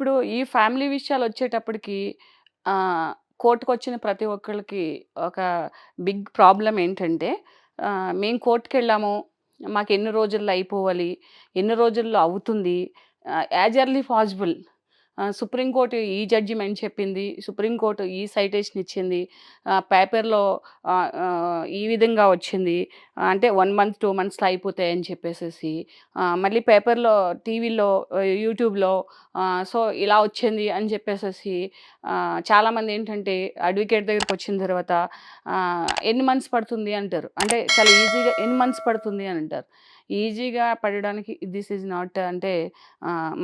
ఇప్పుడు ఈ ఫ్యామిలీ విషయాలొచ్చేటప్పటికి ఆహ్, కోర్ట్‌కొచ్చిన ప్రతి ఒక్కళ్ళకి ఒక బిగ్ ప్రాబ్లమ్ ఏంటంటే మేము కోర్ట్‌కెళ్ళాము. మాకెన్ని రోజుల్లో అయిపోవాలి, ఎన్ని రోజుల్లో అవుతుంది, యాజ్ ఎర్లీ పాజిబుల్. సుప్రీంకోర్టు ఈ జడ్జిమెంట్ చెప్పింది, సుప్రీంకోర్టు ఈ సైటేషన్ ఇచ్చింది, పేపర్‌లో ఈ విధంగా వచ్చింది. అంటే 1 మంత్, 2 మంత్స్‌లో అయిపోతాయని చెప్పేసేసి, మళ్ళీ పేపర్‌లో, టీవీలో, యూట్యూబ్‌లో సో, ఇలా వచ్చింది అని చెప్పేసేసి చాలామందేంటంటే అడ్వకేట్ దగ్గరికొచ్చిన తర్వాత ఎన్ని మంత్స్ పడుతుంది అంటారు. అంటే చాలా ఈజీగా ఎన్ని మంత్స్ పడుతుంది అని అంటారు. ఈజీగా పడడానికి దిస్ ఈజ్ నాట్ అంటే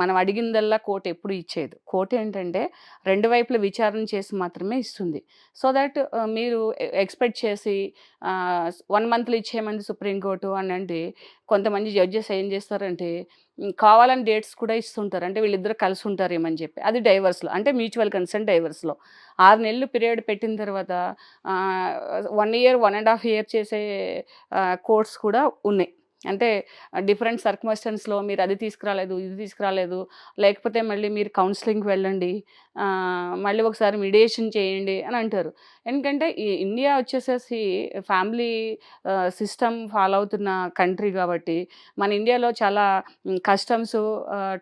మనం అడిగిందల్లా కోర్ట్ ఎప్పుడు ఇచ్చేది. కోర్ట్ ఏంటంటే 2 వైపుల విచారణ చేసి మాత్రమే ఇస్తుంది. సో దట్ మీరు ఎక్స్‌పెక్ట్ చేసి 1 మంత్‌లో ఇచ్చేయమంది సుప్రీం కోర్టు అనంటే కొంతమంది జడ్జెస్ ఏం చేస్తారంటే కావాలని డేట్స్ కూడా ఇస్తుంటారు. అంటే వీళ్ళిద్దరూ కలిసి ఉంటారేమని చెప్పి. అది డైవర్స్‌లో అంటే మ్యూచువల్ కన్సెంట్ డైవర్స్‌లో. 6 నెలలు పీరియడ్ పెట్టిన తర్వాత 1 ఇయర్, 1 ½ ఇయర్ చేసే కోర్ట్స్ కూడా ఉన్నాయి. అంటే డిఫరెంట్ సర్కమ్‌స్టాన్స్‌లో మీరు అది తీసుకురాలేదు, ఇది తీసుకురాలేదు, లేకపోతే మళ్ళీ మీరు కౌన్సెలింగ్‌కి వెళ్ళండి, మళ్ళీ ఒకసారి మీడియేషన్ చేయండి అని అంటారు. ఎందుకంటే ఇండియా వచ్చేసేసి ఫ్యామిలీ సిస్టమ్ ఫాలో అవుతున్న కంట్రీ కాబట్టి, మన ఇండియాలో చాలా కస్టమ్సు,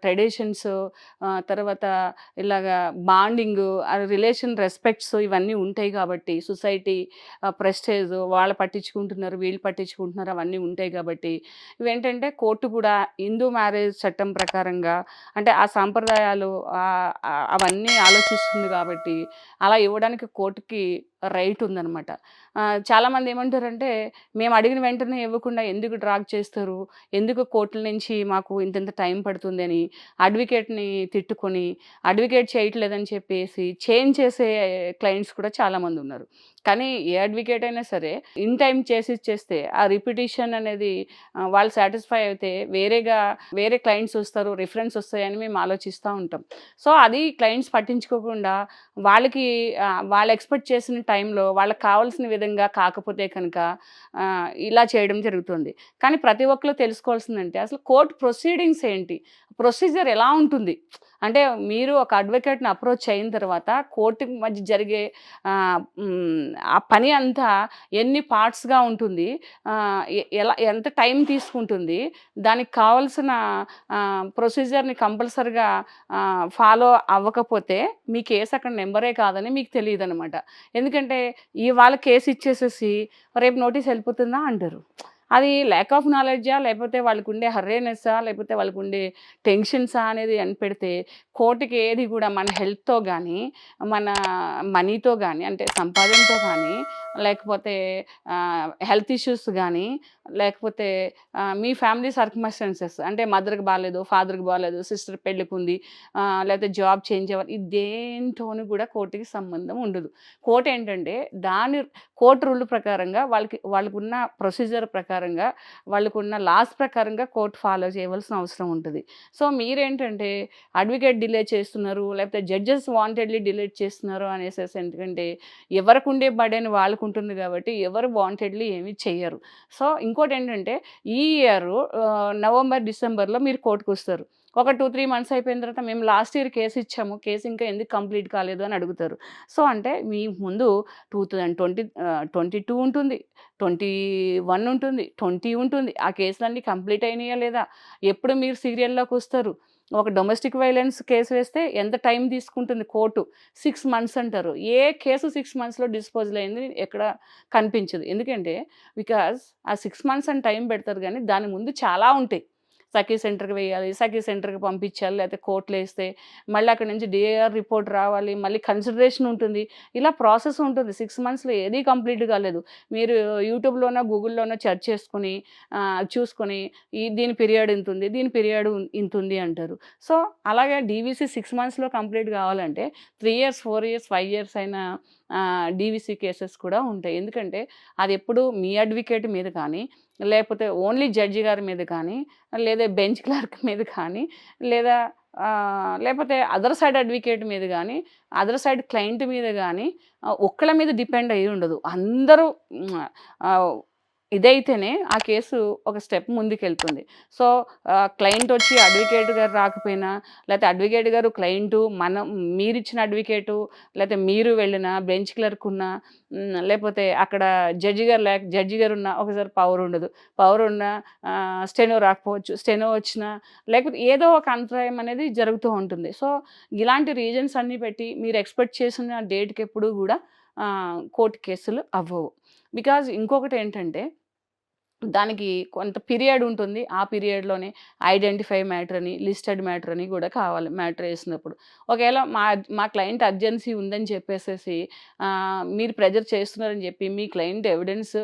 ట్రెడిషన్స్, తర్వాత ఇలాగా బాండింగు, రిలేషన్ రెస్పెక్ట్స్ ఇవన్నీ ఉంటాయి కాబట్టి, సొసైటీ ప్రెస్టేజ్ వాళ్ళు పట్టించుకుంటున్నారు, వీళ్ళు పట్టించుకుంటున్నారు అవన్నీ ఉంటాయి కాబట్టి, ఇవేంటంటే కోర్టు కూడా హిందూ మ్యారేజ్ చట్టం ప్రకారంగా అంటే ఆ సాంప్రదాయాలు అవన్నీ ఆలోచిస్తుంది కాబట్టి, అలా ఇవ్వడానికి కోర్ట్‌కి రైట్ ఉందనమాట. చాలామంది ఏమంటారంటే, మేము అడిగిన వెంటనే ఇవ్వకుండా ఎందుకు డ్రాగ్ చేస్తారు? ఎందుకు కోర్టుల నుంచి మాకు ఇంతింత టైం పడుతుందని అడ్వకేట్‌ని తిట్టుకొని, అడ్వకేట్ చేయట్లేదని చెప్పేసి చేంజ్ చేసే క్లయింట్స్ కూడా చాలామందున్నారు. కానీ ఏ అడ్వకేట్ అయినా సరే ఇన్ టైమ్ చేసి ఇచ్చేస్తే ఆ రిపిటిషన్ అనేది వాళ్ళు సాటిస్ఫై అయితే వేరే క్లయింట్స్ వస్తారు, రిఫరెన్స్ వస్తాయని మేము ఆలోచిస్తా ఉంటాం. సో, అది క్లయింట్స్ పట్టించుకోకుండా వాళ్ళకి వాళ్ళు ఎక్స్‌పెక్ట్ చేసిన టైంలో వాళ్ళకి కావాల్సిన విధంగా కాకపోతే కనుక ఇలా చేయడం జరుగుతుంది. కానీ ప్రతి ఒక్కళ్ళు తెలుసుకోవాల్సిందంటే అసలు కోర్ట్ ప్రొసీడింగ్స్ ఏంటి? ప్రొసీజర్ ఎలా ఉంటుంది? అంటే మీరు ఒక అడ్వకేట్‌ని అప్రోచ్ అయిన తర్వాత కోర్టుకి మధ్య జరిగే ఆ పని అంతా ఎన్ని పార్ట్స్‌గా ఉంటుంది? ఎంత టైం తీసుకుంటుంది? దానికి కావాల్సిన ప్రొసీజర్‌ని కంపల్సరీగా ఫాలో అవ్వకపోతే మీ కేస్ అక్కడ నంబరే కాదని మీకు తెలీదనమాట. ఎందుకంటే ఇవాళ కేస్ ఇచ్చేసేసి రేపు నోటీస్ ఎళ్ళిపోతుందా అంటారు. అది ల్యాక్ ఆఫ్ నాలెడ్జా? లేకపోతే వాళ్ళకుండే హర్రేనెస్సా? లేకపోతే వాళ్ళకుండే టెన్షన్సా అనేది అని పెడితే కోర్ట్‌కి ఏది గూడా మన హెల్త్‌తో గానీ, మన మనీతో గానీ, అంటే సంపాదనతో గానీ, లేకపోతే హెల్త్ ఇష్యూస్ గానీ, లేకపోతే మీ ఫ్యామిలీ సర్కమ్‌స్టాన్సెస్ అంటే మదర్‌కి బాలేదు, ఫాదర్‌కి బాలేదు, సిస్టర్ పెళ్ళికుంది, లేకపోతే జాబ్ చేంజ్ అవ్వాలి. ఇది దేనితోని గూడా కోర్ట్‌కి సంబంధం ఉండదు. కోర్ట్ ఏంటంటే కోర్ట్ రూల్ ప్రకారంగా వాళ్ళకున్న ప్రొసీజర్ ప్రకారంగా, వాళ్ళకున్న లాస్ ప్రకారంగా కోర్ట్ ఫాలో చేయవలసిన అవసరం ఉంటది. సో, మీరేంటంటే అడ్వకేట్ డిలే చేస్తున్నారు, లేకపోతే జడ్జెస్ వాంటెడ్‌లీ డిలే చేస్తున్నారు అనేసేసి ఎందుకంటే ఎవరికుండే బర్డెన్ వాళ్ళకుంటుంది గాబట్టి ఎవరు వాంటెడ్‌లీ ఏమి చెయ్యరు. సో, ఇంకోటేంటంటే ఈ ఇయరు నవంబర్, డిసెంబర్‌లో మీరు కోర్ట్‌కొస్తారు. ఒక 2, 3 మంత్స్ అయిపోయిన తర్వాత మేము లాస్ట్ ఇయర్ కేస్ ఇచ్చాము. కేస్ ఇంకా ఎందుకు కంప్లీట్ కాలేదు అని అడుగుతారు. సో, అంటే మీ ముందు 22 ఉంటుంది, 21 ఉంటుంది, 20 ఉంటుంది. ఆ కేసులన్నీ కంప్లీట్ అయినాయా లేదా? ఎప్పుడు మీరు సీరియల్‌లోకొస్తారు? ఒక డొమెస్టిక్ వైలెన్స్ కేస్ వేస్తే ఎంత టైం తీసుకుంటుంది కోర్టు? 6 మంత్స్ అంటారు. ఏ కేసు 6 మంత్స్‌లో డిస్పోజల్ అయింది ఎక్కడ కనిపించదు. ఎందుకంటే బికాజ్ ఆ 6 మంత్స్ అని టైం పెడతారు గానీ, దాని ముందు చాలా ఉంటాయి. సఖీ సెంటర్‌కి వేయాలి, సఖీ సెంటర్‌కి పంపించాలి, లేకపోతే కోర్ట్‌లో ఏస్తే మళ్ళీ అక్కడి నుంచి డీఏఆర్ రిపోర్ట్ రావాలి, మళ్ళీ కన్సిడరేషన్ ఉంటుంది. ఇలా ప్రాసెస్ ఉంటుంది. 6 మంత్స్‌లో ఏది కంప్లీట్ కాలేదు. మీరు యూట్యూబ్‌లోనో, గూగుల్‌లోనో సెర్చ్ చేసుకొని చూసుకొని దీని పీరియడ్ ఇంతుంది, దీని పీరియడ్ ఇంతుంది అంటారు. సో, అలాగే డీవీసీ 6 మంత్స్‌లో కంప్లీట్ కావాలంటే 3 ఇయర్స్, 4 ఇయర్స్, 5 ఇయర్స్ అయిన డీవీసీ కేసెస్ కూడా ఉంటాయి. ఎందుకంటే అదెప్పుడు మీ అడ్వకేట్ మీద కానీ, లేకపోతే ఓన్లీ జడ్జి గారి మీద కానీ, లేదా బెంచ్ క్లర్క్ మీద కానీ, లేదా లేపోతే అదర్ సైడ్ అడ్వకేట్ మీద గానీ, అదర్ సైడ్ క్లయింట్ మీద గానీ ఒక్కళ్ళ మీద డిపెండ్ అయ్యి ఉండదు. అందరూ ఆహ్, ఇదైతేనే ఆ కేసు ఒక స్టెప్ ముందుకెళ్తుంది. సో, క్లయింట్ వచ్చి అడ్వకేట్ గారు రాకపోయినా, లేతే అడ్వకేట్ గారు, క్లయింటు, మీరిచ్చిన అడ్వకేటు, లేతే మీరు వెళ్ళిన బెంచ్ క్లర్క్ ఉన్నా, లేపోతే అక్కడ జడ్జి గారున్నా ఒకసారి పవర్ ఉండదు. పవర్ ఉన్నా స్టెనో రాకపోవచ్చు. స్టెనో వచ్చినా లేకపోతే ఏదో ఒక అంతరాయం అనేది జరుగుతూ ఉంటుంది. సో, ఇలాంటి రీజన్స్ అన్నీ పెట్టి మీరు ఎక్స్‌పెక్ట్ చేసిన డేట్‌కెప్పుడు గూడా కోర్ట్ కేసులు అవ్వవు. బికాజ్ ఇంకొకటేంటంటే దానికి కొంత పీరియడ్ ఉంటుంది. ఆ పీరియడ్‌లోనే ఐడెంటిఫై మ్యాటర్ అని, లిస్టెడ్ మ్యాటర్ అని గూడా కావాలి మ్యాటర్ ఏసినప్పుడు. ఒకవేళ మా క్లయింట్ అర్జెన్సీ ఉందని చెప్పేసేసి మీరు ప్రెజర్ చేస్తున్నారని జెప్పి మీ క్లయింట్ ఎవిడెన్స్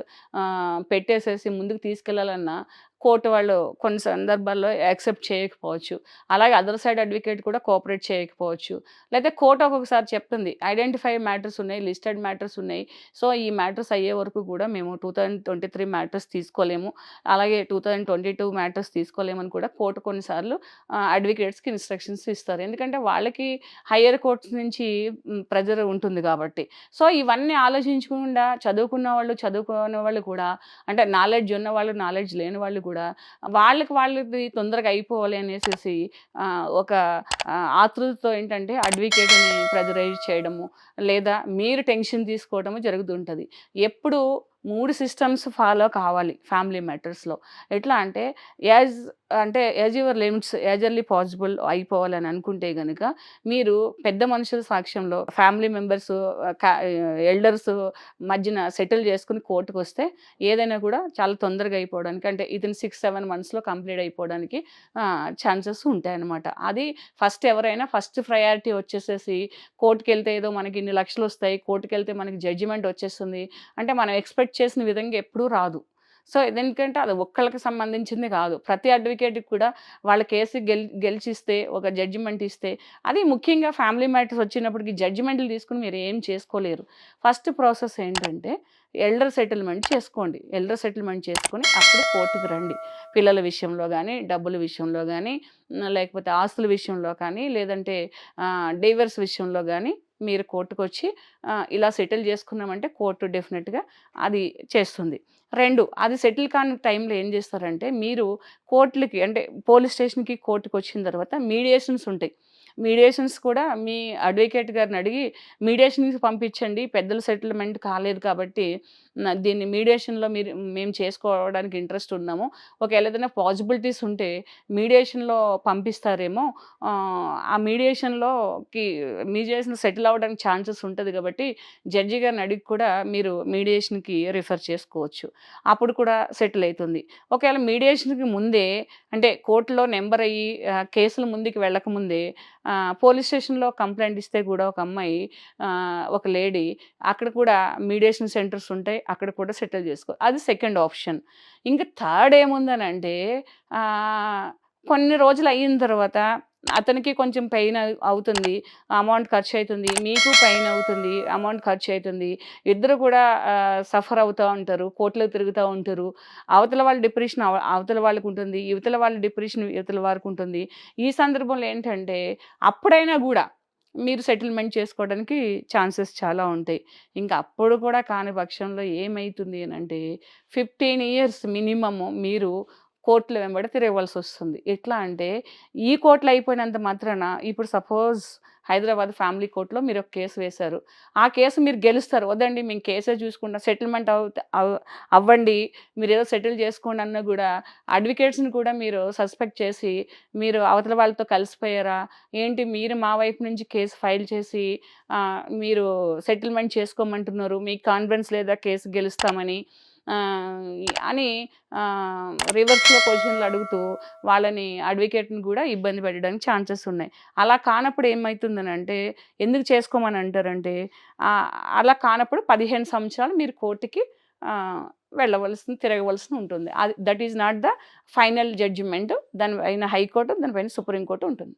పెట్టేసేసి ముందుకు తీసుకెళ్లాలన్నా కోర్ట్ వాళ్ళు కొన్ని సందర్భాల్లో యాక్సెప్ట్ చేయకపోవచ్చు. అలాగే అదర్ సైడ్ అడ్వకేట్ కూడా కోఆపరేట్ చేయకపోవచ్చు. లేతే కోర్ట్ ఒక్కొక్కసారి చెప్తుంది. ఐడెంటిఫై మ్యాటర్స్ ఉన్నాయి, లిస్టెడ్ మ్యాటర్స్ ఉన్నాయి. సో, ఈ మ్యాటర్స్ అయ్యే వరకు కూడా మేము 2023 మ్యాటర్స్ తీసుకోలేము. అలాగే 2022 మ్యాటర్స్ తీసుకోలేమని కూడా కోర్ట్ కొన్నిసార్లు అడ్వకేట్స్‌కి ఇన్‌స్ట్రక్షన్స్ ఇస్తారు. ఎందుకంటే వాళ్ళకి హైయ్యర్ కోర్ట్స్ నుంచి ప్రెషర్ ఉంటుంది కాబట్టి. సో, ఇవన్నీ ఆలోచించకుండా చదువుకున్న వాళ్ళు కూడా అంటే నాలెడ్జ్ ఉన్నవాళ్ళు, నాలెడ్జ్ లేని వాళ్ళు కూడా వాళ్ళది తొందరగా అయిపోవాలి అనేసేసి ఒక ఆతృతతో ఏంటంటే అడ్వకేట్‌ని ప్రెజరైజ్ చేయడము, లేదా మీరు టెన్షన్ తీసుకోవడము జరుగుతుంటది. ఎప్పుడు 3 సిస్టమ్స్ ఫాలో కావాలి ఫ్యామిలీ మ్యాటర్స్‌లో. ఎట్లా అంటే as as your limits as early possible అయిపోవాలని అనుకుంటే గనక మీరు పెద్ద మనుషుల సాక్ష్యంలో ఫ్యామిలీ మెంబర్స్ ఎల్డర్స్ మధ్యన సెటిల్ చేసుకొని కోర్ట్‌కొస్తే ఏదైనా కూడా చాలా తొందరగా అయిపోవడానికి అంటే ఇతను 6, 7 మంత్స్‌లో కంప్లీట్ అయిపోవడానికి ఛాన్సెస్ ఉంటాయన్నమాట. అది ఎవరైనా ఫస్ట్ ప్రయారిటీ వచ్చేసేసి కోర్ట్‌కెళ్తే ఏదో మనకి ఇన్ని లక్షలొస్తాయి, కోర్ట్‌కెళ్తే మనకి జడ్జిమెంట్ వచ్చేస్తుంది అంటే మనం ఎక్స్‌పెక్ట్ చేసిన విధంగా ఎప్పుడూ రాదు. సో, ఇదేంటంటే అది ఒక్కళ్ళకి సంబంధించింది కాదు. ప్రతి అడ్వకేట్‌కి కూడా వాళ్ళ కేసు గెలిచిస్తే ఒక జడ్జిమెంట్ ఇస్తే అది ముఖ్యంగా ఫ్యామిలీ మ్యాటర్స్ వచ్చినప్పటికి జడ్జిమెంట్‌లు తీసుకొని మీరు ఏం చేసుకోలేరు. ఫస్ట్ ప్రాసెస్ ఏంటంటే ఎల్డర్ సెటిల్‌మెంట్ చేసుకోండి. ఎల్డర్ సెటిల్‌మెంట్ చేసుకొని అప్పుడు కోర్ట్‌కి రండి. పిల్లల విషయంలో గానీ, డబ్బుల విషయంలో గానీ, లేకపోతే ఆస్తుల విషయంలో కానీ, లేదంటే డివోర్స్ విషయంలో గానీ మీరు కోర్ట్‌కొచ్చి ఇలా సెటిల్ చేసుకున్నామంటే కోర్ట్ డెఫినిట్‌గా అది చేస్తుంది. 2 అది సెటిల్ కాని టైంలో ఏం చేస్తారంటే మీరు కోర్ట్‌లకి అంటే పోలీస్ స్టేషన్‌కి, కోర్ట్‌కొచ్చిన తర్వాత మీడియేషన్స్ ఉంటాయి. మీడియేషన్స్ కూడా మీ అడ్వకేట్ గారిని అడిగి మీడియేషన్‌కి పంపించండి. పెద్దల సెటిల్‌మెంట్ కాలేదు కాబట్టి దీన్ని మీడియేషన్‌లో మేము చేసుకోవడానికి ఇంట్రెస్ట్ ఉన్నాము. ఒకవేళ ఏదైనా పాసిబిలిటీస్ ఉంటే మీడియేషన్‌లో పంపిస్తారేమో ఆ మీడియేషన్ సెటిల్ అవ్వడానికి ఛాన్సెస్ ఉంటది కాబట్టి జడ్జి గారిని అడిగి కూడా మీరు మీడియేషన్‌కి రిఫర్ చేసుకోవచ్చు. అప్పుడు కూడా సెటిల్ అయితుంది. ఒకవేళ మీడియేషన్‌కి ముందే అంటే కోర్ట్‌లో నంబర్ అయ్యి కేసులు ముందుకు వెళ్ళకముందే పోలీస్ స్టేషన్‌లో కంప్లెయింట్ ఇస్తే కూడా ఒక అమ్మాయి ఒక లేడీ అక్కడ కూడా మీడియేషన్ సెంటర్స్ ఉంటాయి. అక్కడ కూడా సెటిల్ అది సెకండ్ ఆప్షన్. ఇంకా థర్డ్ ఏముందనంటే ఆహ్, కొన్ని రోజులు అయిన తర్వాత అతనికి కొంచెం పెయిన్ అవుతుంది. అమౌంట్ ఖర్చయితుంది. మీకు పెయిన్ అవుతుంది. అమౌంట్ ఖర్చయితుంది. ఇద్దరు కూడా సఫర్ అవుతా ఉంటారు. కోర్ట్‌లో తిరుగుతా ఉంటారు. అవతల వాళ్ళ డిప్రెషన్ అవతల వాళ్ళకుంటుంది. ఇవతల వాళ్ళ డిప్రెషన్ ఇవతల వారికుంటుంది. ఈ సందర్భంలో ఏంటంటే అప్పుడైనా గూడా మీరు సెటిల్‌మెంట్ చేసుకోవడానికి ఛాన్సెస్ చాలా ఉంటాయి. ఇంక అప్పుడు కూడా కాని పక్షంలో ఏమైతుంది అనంటే 15 ఇయర్స్ మినిమమ్ మీరు కోర్ట్‌ల వెంబడి తిరగవలసొస్తుంది. ఎట్లా అంటే ఈ కోర్ట్‌లో అయిపోయినంత మాత్రాన ఇప్పుడు సపోజ్ హైదరాబాద్ ఫ్యామిలీ కోర్ట్‌లో మీరొక కేసు వేశారు. ఆ కేసు మీరు గెలుస్తారు. వద్దండి మేము కేసే చూసుకుంటాం. సెటిల్‌మెంట్ అవ్వండి. మీరేదో సెటిల్ చేసుకోండి అన్నా గూడా అడ్వకేట్స్‌ని కూడా మీరు సస్పెక్ట్ చేసి మీరు అవతల వాళ్ళతో కలిసిపోయారా? ఏంటి మీరు మా వైపు నుంచి కేస్ ఫైల్ చేసి మీరు సెటిల్‌మెంట్ చేసుకోమంటున్నారు. మీకు కాన్ఫిడెన్స్ లేదా కేసు గెలుస్తామని ఆహ్, అని రివర్స్‌లో క్వెషన్‌లు అడుగుతూ వాళ్ళని అడ్వకేట్‌ని గూడా ఇబ్బంది పెట్టడానికి ఛాన్సెస్ ఉన్నాయి. అలా కానప్పుడు ఏమైతుందనంటే ఎందుకు చేసుకోమని అంటారంటే ఆహ్, అలా కానప్పుడు 15 సంవత్సరాలు మీరు కోర్ట్‌కి ఆహ్, తిరగవలసి ఉంటుంది. That is not the final judgement. దాని పైన హైకోర్టు, దాని పైన సుప్రీం కోర్ట్ ఉంటుంది.